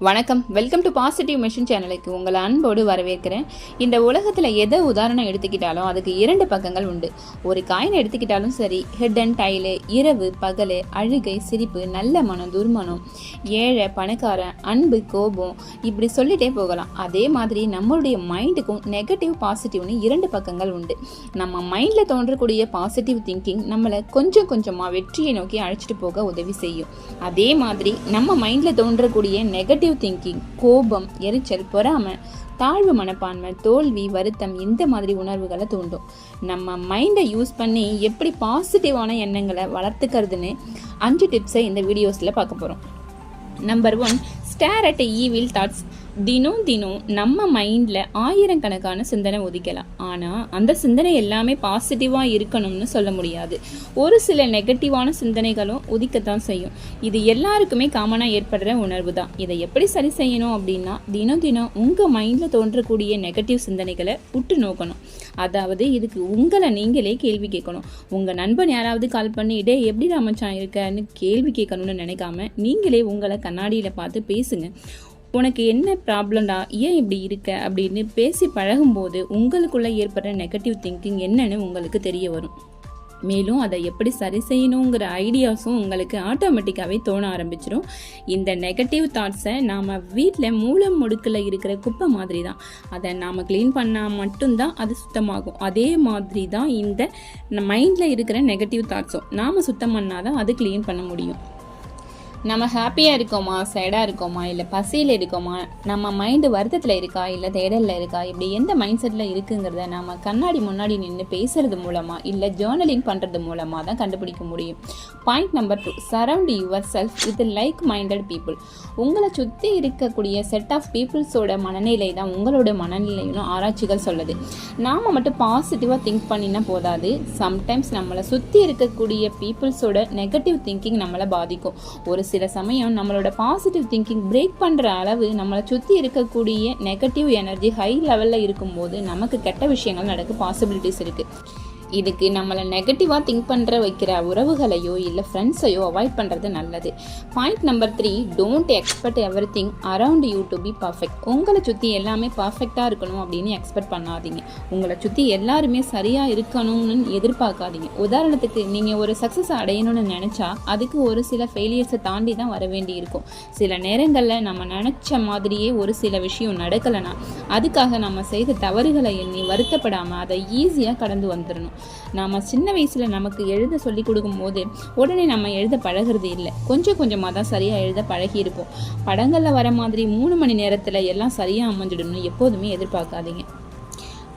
வணக்கம், welcome to positive mission சேனலுக்கு உங்களை அன்போடு வரவேற்கிறேன். இந்த உலகத்தில் எதை உதாரணம் எடுத்துக்கிட்டாலும் அதுக்கு 2 பக்கங்கள் உண்டு. ஒரு காயின் எடுத்துக்கிட்டாலும் சரி, ஹெட் அண்ட் டைலு, இரவு பகல், அழுகை சிரிப்பு, நல்ல மனம் துர்மனம், ஏழை பணக்காரன், அன்பு கோபம், இப்படி சொல்லிட்டே போகலாம். அதே மாதிரி நம்மளுடைய மைண்டுக்கும் நெகட்டிவ் பாசிட்டிவ்னு 2 பக்கங்கள் உண்டு. நம்ம மைண்டில் தோன்றக்கூடிய பாசிட்டிவ் திங்கிங் நம்மளை கொஞ்சம் கொஞ்சமாக வெற்றியை நோக்கி அழைச்சிட்டு போக உதவி செய்யும். அதே மாதிரி நம்ம மைண்டில் தோன்றக்கூடிய நெகட்டிவ் திங்கிங் கோபம், எரிச்சல், பொறாமை, தாழ்வு மனப்பான்மை, தோல்வி, வருத்தம், இந்த மாதிரி உணர்வுகளை தூண்டும். நம்ம மைண்டை யூஸ் பண்ணி எப்படி பாசிட்டிவான எண்ணங்களை வளர்த்துக்கிறதுன்னு 5 டிப்ஸை இந்த வீடியோஸில் பார்க்க போகிறோம். Number 1, stare at evil thoughts. தினம் நம்ம மைண்டில் 1000 கணக்கான சிந்தனை ஒதுக்கலாம். ஆனால் அந்த சிந்தனை எல்லாமே பாசிட்டிவாக இருக்கணும்னு சொல்ல முடியாது. ஒரு சில நெகட்டிவான சிந்தனைகளும் உதிக்கத்தான் செய்யும். இது எல்லாருக்குமே காமனாக ஏற்படுற உணர்வு தான். இதை எப்படி சரி செய்யணும் அப்படின்னா, தினம் உங்கள் மைண்டில் தோன்றக்கூடிய நெகட்டிவ் சிந்தனைகளை உற்று நோக்கணும். அதாவது இதுக்கு உங்களை நீங்களே கேள்வி கேட்கணும். உங்கள் நண்பன் யாராவது கால் பண்ணி டே எப்படி ராமச்சான் இருக்கன்னு கேள்வி கேட்கணும்னு நினைக்காம நீங்களே உங்களை கண்ணாடியில் பார்த்து பேசுங்க. உனக்கு என்ன ப்ராப்ளம்டா, ஏன் இப்படி இருக்க அப்படின்னு பேசி பழகும்போது உங்களுக்குள்ளே ஏற்படுற நெகட்டிவ் திங்கிங் என்னன்னு உங்களுக்கு தெரிய வரும். மேலும் அதை எப்படி சரி செய்யணுங்கிற ஐடியாஸும் உங்களுக்கு ஆட்டோமேட்டிக்காகவே தோண ஆரம்பிச்சிடும். இந்த நெகட்டிவ் தாட்ஸை நாம் வீட்டில் மூலம் முடுக்கில் இருக்கிற குப்பை மாதிரி தான். அதை நாம் க்ளீன் பண்ணால் மட்டும்தான் அது சுத்தமாகும். அதே மாதிரி தான் இந்த மைண்டில் இருக்கிற நெகட்டிவ் தாட்ஸும் நாம் சுத்தம் பண்ணால் தான் அது க்ளீன் பண்ண முடியும். நம்ம ஹாப்பியாக இருக்கோமா, சேடாக இருக்கோமா, இல்லை பசியில் இருக்கோமா, நம்ம மைண்டு வருத்தத்தில் இருக்கா, இல்லை தேடலில் இருக்கா, இப்படி எந்த மைண்ட் செட்டில் இருக்குங்கிறத நம்ம கண்ணாடி முன்னாடி நின்று பேசுகிறது மூலமாக இல்லை ஜேர்னலிங் பண்ணுறது மூலமாக தான் கண்டுபிடிக்க முடியும். Point number 2, surround your self with like minded people. உங்களை சுற்றி இருக்கக்கூடிய செட் ஆஃப் பீப்புள்ஸோட மனநிலை தான் உங்களோட மனநிலைன்னு ஆராய்ச்சிகள் சொல்லுது. நாம் மட்டும் பாசிட்டிவாக திங்க் பண்ணினா போதாது. சம்டைம்ஸ் நம்மளை சுற்றி இருக்கக்கூடிய பீப்புள்ஸோட நெகட்டிவ் திங்கிங் நம்மளை பாதிக்கும். ஒரு சில சமயம் நம்மளோட பாசிட்டிவ் திங்கிங் பிரேக் பண்ணுற அளவு நம்மளை சுற்றி இருக்கக்கூடிய நெகட்டிவ் எனர்ஜி ஹை லெவலில் இருக்கும்போது நமக்கு கெட்ட விஷயங்கள் நடக்க பாசிபிலிட்டிஸ் இருக்குது. இதுக்கு நம்மளை நெகட்டிவாக திங்க் பண்ணுற வைக்கிற உறவுகளையோ இல்லை ஃப்ரெண்ட்ஸையோ அவாய்ட் பண்ணுறது நல்லது. Point number 3, don't expect every thing around you to be perfect. உங்களை சுற்றி எல்லாமே பர்ஃபெக்டாக இருக்கணும் அப்படின்னு எக்ஸ்பெக்ட் பண்ணாதீங்க. உங்களை சுற்றி எல்லாருமே சரியாக இருக்கணும்னு எதிர்பார்க்காதீங்க. உதாரணத்துக்கு நீங்கள் ஒரு சக்ஸஸ் அடையணும்னு நினச்சா அதுக்கு ஒரு சில ஃபெயிலியர்ஸை தாண்டி தான் வர வேண்டி இருக்கும். சில நேரங்களில் நம்ம நினச்ச மாதிரியே ஒரு சில விஷயம் நடக்கலைன்னா அதுக்காக நம்ம செய்த தவறுகளை எண்ணி வருத்தப்படாமல் அதை ஈஸியாக கடந்து வந்துடணும். நாம் சின்ன வயசில் நமக்கு எழுத சொல்லி கொடுக்கும்போது உடனே நம்ம எழுத பழகிறது இல்லை. கொஞ்சமாக தான் சரியாக எழுத பழகியிருப்போம். படங்களில் வர மாதிரி 3 மணி நேரத்தில் எல்லாம் சரியாக அமைஞ்சிடணும்னு எப்போதுமே எதிர்பார்க்காதீங்க.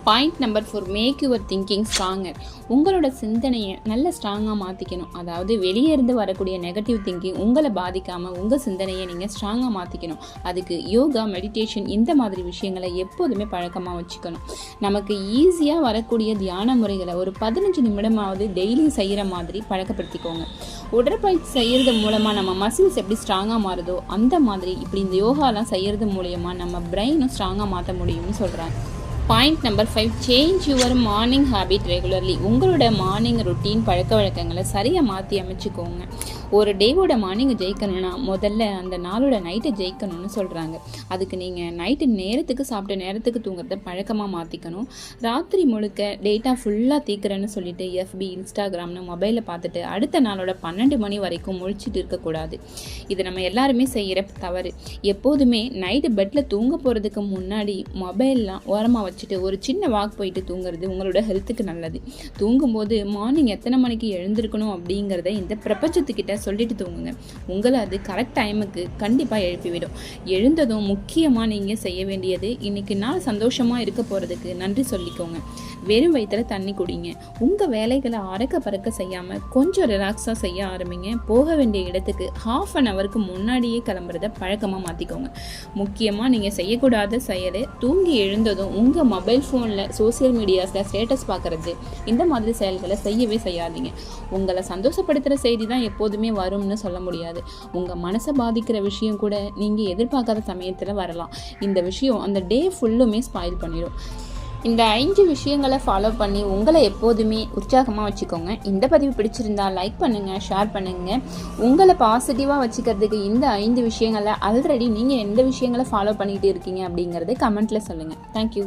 Point number 4, make your thinking stronger. உங்களோட சிந்தனையை நல்ல ஸ்ட்ராங்காக மாற்றிக்கணும். அதாவது வெளியே இருந்து வரக்கூடிய நெகட்டிவ் திங்கிங் உங்களை பாதிக்காமல் உங்கள் சிந்தனையை நீங்கள் ஸ்ட்ராங்காக மாற்றிக்கணும். அதுக்கு யோகா, மெடிடேஷன் இந்த மாதிரி விஷயங்களை எப்போதுமே பழக்கமாக வச்சுக்கணும். நமக்கு ஈஸியாக வரக்கூடிய தியான முறைகளை ஒரு 15 நிமிடமாவது டெய்லி செய்கிற மாதிரி பழக்கப்படுத்திக்கோங்க. உடற்பயிற்சி செய்கிறது மூலமாக நம்ம மசில்ஸ் எப்படி ஸ்ட்ராங்காக மாறுதோ அந்த மாதிரி இப்படி இந்த யோகாலாம் செய்கிறது மூலமாக நம்ம பிரெயினும் ஸ்ட்ராங்காக மாற்ற முடியும்னு சொல்கிறாங்க. Point number 5, change your morning habit regularly. உங்களோட மார்னிங் ரொட்டீன் பழக்க வழக்கங்களை சரியாக மாற்றி அமைச்சுக்கோங்க. ஒரு டேவோட மார்னிங்கை ஜெயிக்கணும்னா முதல்ல அந்த நாளோட நைட்டை ஜெயிக்கணும்னு சொல்கிறாங்க. அதுக்கு நீங்கள் நைட்டு நேரத்துக்கு சாப்பிட்ட நேரத்துக்கு தூங்குறத பழக்கமாக மாற்றிக்கணும். ராத்திரி முழுக்க டேட்டா ஃபுல்லாக தீக்கிறேன்னு சொல்லிட்டு எஃபி, இன்ஸ்டாகிராம்னு மொபைலில் பார்த்துட்டு அடுத்த நாளோட 12 மணி வரைக்கும் முழிச்சிட்டு இருக்கக்கூடாது. இது நம்ம எல்லாருமே செய்கிற தவறு. எப்போதுமே நைட்டு பெட்டில் தூங்க போகிறதுக்கு முன்னாடி மொபைல்லாம் ஓரமாக வச்சுட்டு ஒரு சின்ன வாக் போயிட்டு தூங்குறது உங்களோட ஹெல்த்துக்கு நல்லது. தூங்கும்போது மார்னிங் எத்தனை மணிக்கு எழுந்திருக்கணும் அப்படிங்கிறத இந்த பிரபஞ்சத்துக்கிட்ட சொல்லிட்டு தூங்குங்க. உங்களை அது கரெக்ட் டைமுக்கு கண்டிப்பாக எழுப்பிவிடும். எழுந்ததும் முக்கியமாக நீங்கள் செய்ய வேண்டியது, இன்னைக்கு நாள் சந்தோஷமாக இருக்க போகிறதுக்கு நன்றி சொல்லிக்கோங்க. வெறும் வயிற்றில் தண்ணி குடிங்க. உங்கள் வேலைகளை அறக்க பறக்க செய்யாமல் கொஞ்சம் ரிலாக்ஸாக செய்ய ஆரம்பிங்க. போக வேண்டிய இடத்துக்கு ½ முன்னாடியே கிளம்புறத பழக்கமாக மாற்றிக்கோங்க. முக்கியமாக நீங்கள் செய்யக்கூடாத செயல், தூங்கி எழுந்ததும் உங்கள் மொபைல் ஃபோனில் சோசியல் மீடியாஸில் ஸ்டேட்டஸ் பார்க்குறது, இந்த மாதிரி செயல்களை செய்யவே செய்யாதீங்க. உங்களை சந்தோஷப்படுத்துகிற செய்தி தான் எப்போதுமே வரும்னு சொல்ல முடியாது. உங்கள் மனசை பாதிக்கிற விஷயம் கூட நீங்கள் எதிர்பார்க்காத சமயத்தில் வரலாம். இந்த விஷயம் அந்த டே ஃபுல்லுமே ஸ்பாயில் பண்ணிடும். இந்த 5 விஷயங்களை ஃபாலோ பண்ணி உங்களை எப்போதுமே உற்சாகமாக வச்சுக்கோங்க. இந்த பதிவு பிடிச்சிருந்தா லைக் பண்ணுங்கள், ஷேர் பண்ணுங்கள். உங்களை பாசிட்டிவாக வச்சுக்கிறதுக்கு இந்த 5 விஷயங்களை ஆல்ரெடி நீங்கள் எந்த விஷயங்களை ஃபாலோ பண்ணிகிட்டு இருக்கீங்க அப்படிங்கிறத கமெண்ட்டில் சொல்லுங்கள். தேங்க்யூ.